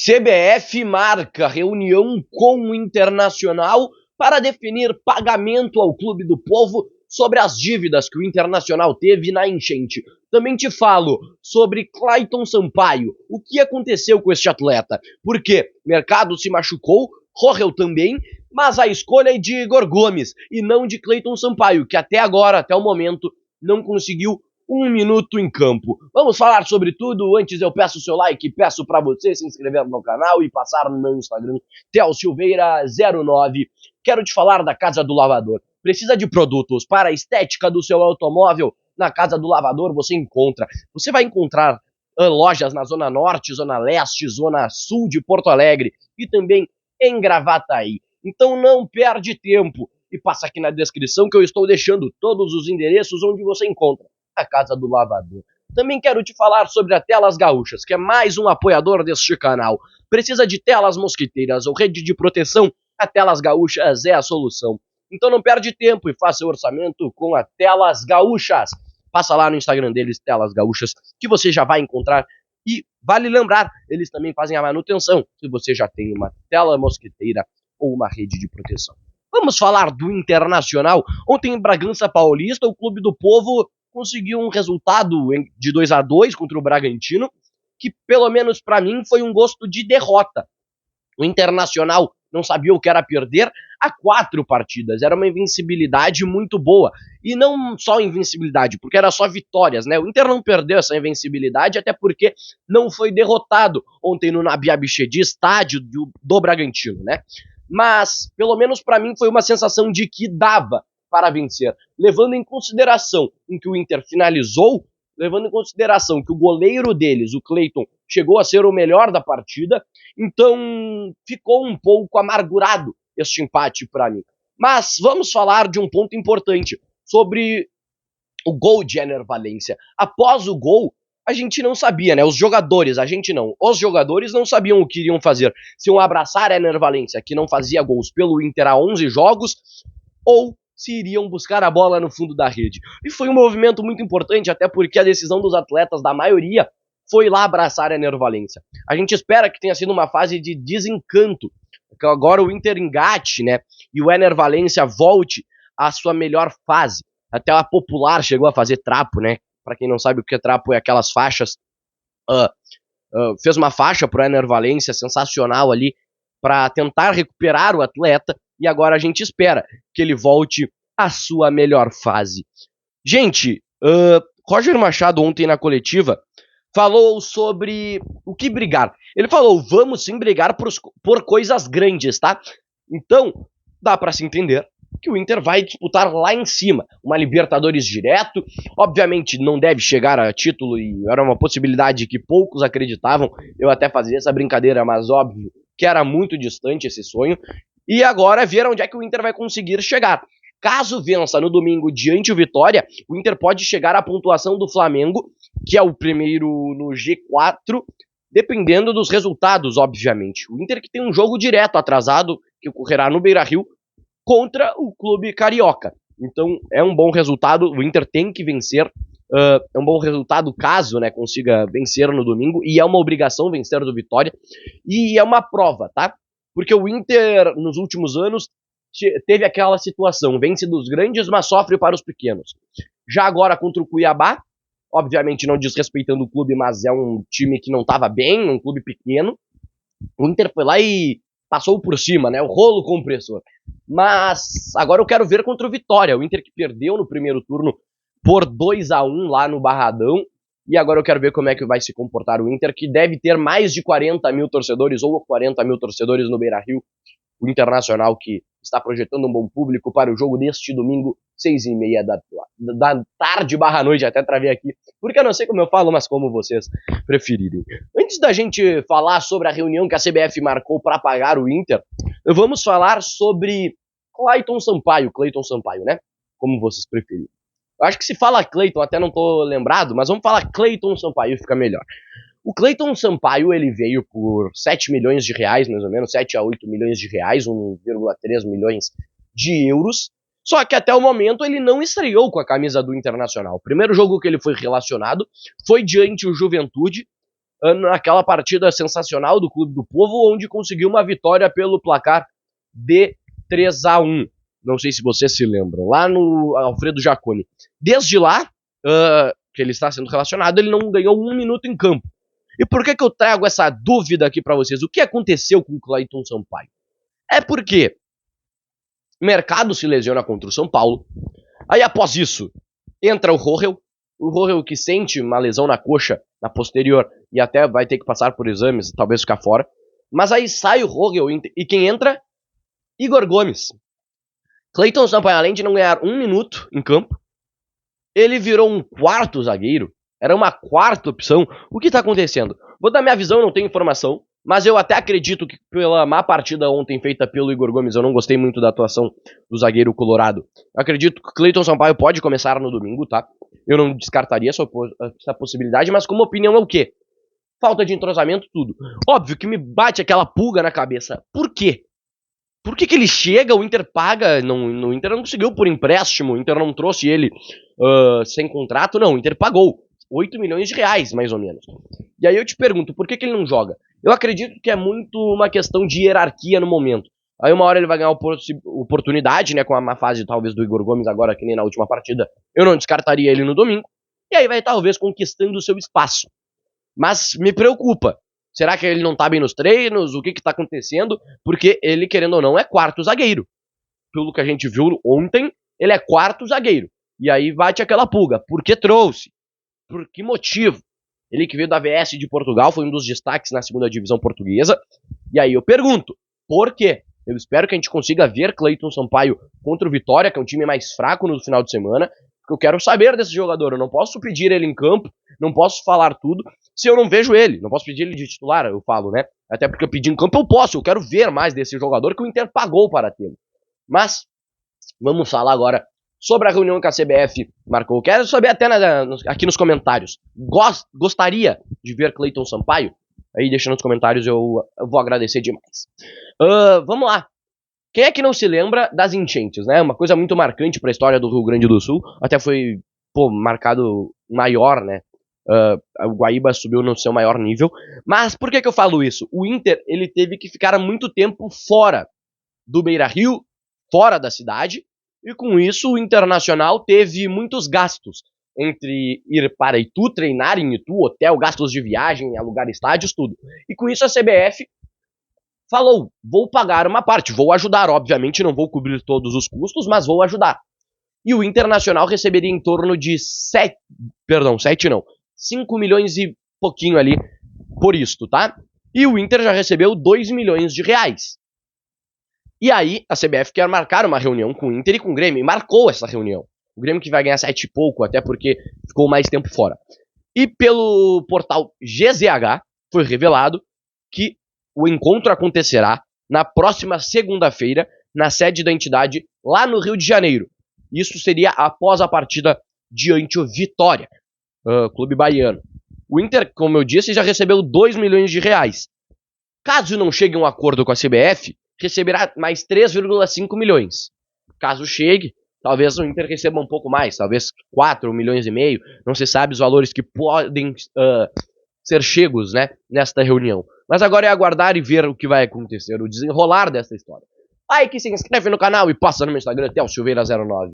CBF marca reunião com o Internacional para definir pagamento ao Clube do Povo sobre as dívidas que o Internacional teve na enchente. Também te falo sobre Clayton Sampaio. O que aconteceu com este atleta? Porque Mercado se machucou, Rohel também, mas a escolha é de Igor Gomes e não de Clayton Sampaio, que até agora, até o momento, não conseguiu um minuto em campo. Vamos falar sobre tudo. Antes eu peço o seu like, peço para você se inscrever no canal e passar no meu Instagram, Theo Silveira09. Quero te falar da Casa do Lavador. Precisa de produtos para a estética do seu automóvel? Na Casa do Lavador você encontra. Você vai encontrar lojas na Zona Norte, Zona Leste, Zona Sul de Porto Alegre e também em Gravataí. Então não perde tempo e passa aqui na descrição que eu estou deixando todos os endereços onde você encontra a Casa do Lavador. Também quero te falar sobre a Telas Gaúchas, que é mais um apoiador deste canal. Precisa de telas mosquiteiras ou rede de proteção? A Telas Gaúchas é a solução. Então não perde tempo e faça o orçamento com a Telas Gaúchas. Passa lá no Instagram deles, Telas Gaúchas, que você já vai encontrar. E vale lembrar, eles também fazem a manutenção, se você já tem uma tela mosquiteira ou uma rede de proteção. Vamos falar do Internacional. Ontem em Bragança Paulista, o Clube do Povo conseguiu um resultado de 2-2 contra o Bragantino, que pelo menos para mim foi um gosto de derrota. O Internacional não sabia o que era perder há 4 partidas, era uma invencibilidade muito boa, e não só invencibilidade, porque era só vitórias, né? O Inter não perdeu essa invencibilidade, até porque não foi derrotado ontem no Nabi Abichedi, estádio do Bragantino, né? Mas, pelo menos para mim, foi uma sensação de que dava para vencer, levando em consideração em que o Inter finalizou, levando em consideração que o goleiro deles, o Clayton, chegou a ser o melhor da partida, então ficou um pouco amargurado este empate para mim. Mas vamos falar de um ponto importante, sobre o gol de Ener Valencia. Após o gol, a gente não sabia, né? Os jogadores não sabiam o que iriam fazer. Se iam abraçar Ener Valencia, que não fazia gols pelo Inter há 11 jogos, ou se iriam buscar a bola no fundo da rede. E foi um movimento muito importante, até porque a decisão dos atletas, da maioria, foi lá abraçar Ener Valencia. A gente espera que tenha sido uma fase de desencanto, que agora o Inter engate, né? E o Ener Valencia volte à sua melhor fase. Até a Popular chegou a fazer trapo, né? Para quem não sabe o que é trapo, é aquelas faixas. Fez uma faixa pro Ener Valencia sensacional ali para tentar recuperar o atleta, e agora a gente espera que ele volte à sua melhor fase. Gente, Roger Machado ontem na coletiva falou sobre o que brigar. Ele falou, vamos sim brigar por coisas grandes, tá? Então, dá para se entender que o Inter vai disputar lá em cima, uma Libertadores direto, obviamente não deve chegar a título, e era uma possibilidade que poucos acreditavam, eu até fazia essa brincadeira, mas óbvio que era muito distante esse sonho, e agora ver onde é que o Inter vai conseguir chegar. Caso vença no domingo diante do Vitória, o Inter pode chegar à pontuação do Flamengo, que é o primeiro no G4, dependendo dos resultados, obviamente. O Inter que tem um jogo direto atrasado, que ocorrerá no Beira-Rio, contra o clube carioca. Então é um bom resultado, o Inter tem que vencer, é um bom resultado caso, né, consiga vencer no domingo, e é uma obrigação vencer do Vitória, e é uma prova, tá? Porque o Inter, nos últimos anos, teve aquela situação, vence dos grandes, mas sofre para os pequenos. Já agora contra o Cuiabá, obviamente não desrespeitando o clube, mas é um time que não estava bem, um clube pequeno, o Inter foi lá e passou por cima, né, o rolo compressor. Mas agora eu quero ver contra o Vitória, o Inter que perdeu no primeiro turno por 2-1 lá no Barradão, e agora eu quero ver como é que vai se comportar o Inter, que deve ter mais de 40 mil torcedores, ou 40 mil torcedores no Beira-Rio, o Internacional que está projetando um bom público para o jogo deste domingo, 6h30 da tarde barra noite, até travei aqui, porque eu não sei como eu falo, mas como vocês preferirem. Antes da gente falar sobre a reunião que a CBF marcou para pagar o Inter, vamos falar sobre Clayton Sampaio, né? Como vocês preferirem. Eu acho que se fala Clayton, até não tô lembrado, mas vamos falar Clayton Sampaio, fica melhor. O Clayton Sampaio, ele veio por 7 milhões de reais, mais ou menos, 7 a 8 milhões de reais, 1,3 milhões de euros. Só que até o momento ele não estreou com a camisa do Internacional. O primeiro jogo que ele foi relacionado foi diante do Juventude, naquela partida sensacional do Clube do Povo, onde conseguiu uma vitória pelo placar de 3-1. Não sei se vocês se lembram, lá no Alfredo Jaconi. Desde lá, que ele está sendo relacionado, ele não ganhou 1 minuto em campo. E por que eu trago essa dúvida aqui para vocês? O que aconteceu com o Clayton Sampaio? É porque Mercado se lesiona contra o São Paulo. Aí após isso, entra o Rohel que sente uma lesão na coxa, na posterior, e até vai ter que passar por exames, talvez ficar fora. Mas aí sai o Rohel e quem entra? Igor Gomes. Clayton Sampaio, além de não ganhar 1 minuto em campo, ele virou um quarto zagueiro. Era uma quarta opção. O que está acontecendo? Vou dar minha visão, eu não tenho informação, mas eu até acredito que pela má partida ontem feita pelo Igor Gomes, eu não gostei muito da atuação do zagueiro colorado. Eu acredito que o Clayton Sampaio pode começar no domingo, tá? Eu não descartaria essa possibilidade, mas como opinião é o quê? Falta de entrosamento, tudo. Óbvio que me bate aquela pulga na cabeça. Por quê? Por que ele chega, o Inter paga, o Inter não conseguiu por empréstimo, o Inter não trouxe ele sem contrato, não, o Inter pagou 8 milhões de reais, mais ou menos. E aí eu te pergunto, por que ele não joga? Eu acredito que é muito uma questão de hierarquia no momento. Aí uma hora ele vai ganhar oportunidade, né, com a má fase talvez do Igor Gomes agora, que nem na última partida, eu não descartaria ele no domingo, e aí vai talvez conquistando o seu espaço. Mas me preocupa. Será que ele não tá bem nos treinos? O que tá acontecendo? Porque ele, querendo ou não, é quarto zagueiro. Pelo que a gente viu ontem, ele é quarto zagueiro. E aí bate aquela pulga. Por que trouxe? Por que motivo? Ele que veio da AVS de Portugal, foi um dos destaques na segunda divisão portuguesa. E aí eu pergunto, por quê? Eu espero que a gente consiga ver Clayton Sampaio contra o Vitória, que é um time mais fraco no final de semana. Porque eu quero saber desse jogador. Eu não posso pedir ele em campo, não posso falar tudo se eu não vejo ele. Não posso pedir ele de titular, eu falo, né? Até porque eu pedi em campo, eu posso. Eu quero ver mais desse jogador que o Inter pagou para tê-lo. Mas, vamos falar agora sobre a reunião que a CBF marcou. Quero saber até aqui nos comentários. Gostaria de ver Clayton Sampaio? Aí deixa nos comentários, eu vou agradecer demais. Vamos lá. Quem é que não se lembra das enchentes, né? Uma coisa muito marcante para a história do Rio Grande do Sul. Até foi, marcado maior, né? O Guaíba subiu no seu maior nível. Mas por que eu falo isso? O Inter, ele teve que ficar muito tempo fora do Beira-Rio, fora da cidade. E com isso, o Internacional teve muitos gastos. Entre ir para Itu, treinar em Itu, hotel, gastos de viagem, alugar estádios, tudo. E com isso a CBF falou, vou pagar uma parte, vou ajudar, obviamente não vou cobrir todos os custos, mas vou ajudar. E o Internacional receberia em torno de 5 milhões e pouquinho ali por isto, tá? E o Inter já recebeu 2 milhões de reais. E aí a CBF quer marcar uma reunião com o Inter e com o Grêmio, e marcou essa reunião. O Grêmio que vai ganhar 7 e pouco, até porque ficou mais tempo fora. E pelo portal GZH foi revelado que o encontro acontecerá na próxima segunda-feira, na sede da entidade, lá no Rio de Janeiro. Isso seria após a partida diante o Vitória, clube baiano. O Inter, como eu disse, já recebeu 2 milhões de reais. Caso não chegue a um acordo com a CBF, receberá mais 3,5 milhões. Caso chegue, talvez o Inter receba um pouco mais, talvez 4 milhões e meio. Não se sabe os valores que podem ser chegos, né, nesta reunião. Mas agora é aguardar e ver o que vai acontecer, o desenrolar dessa história. Aí que se inscreve no canal e passa no meu Instagram, até o Silveira09.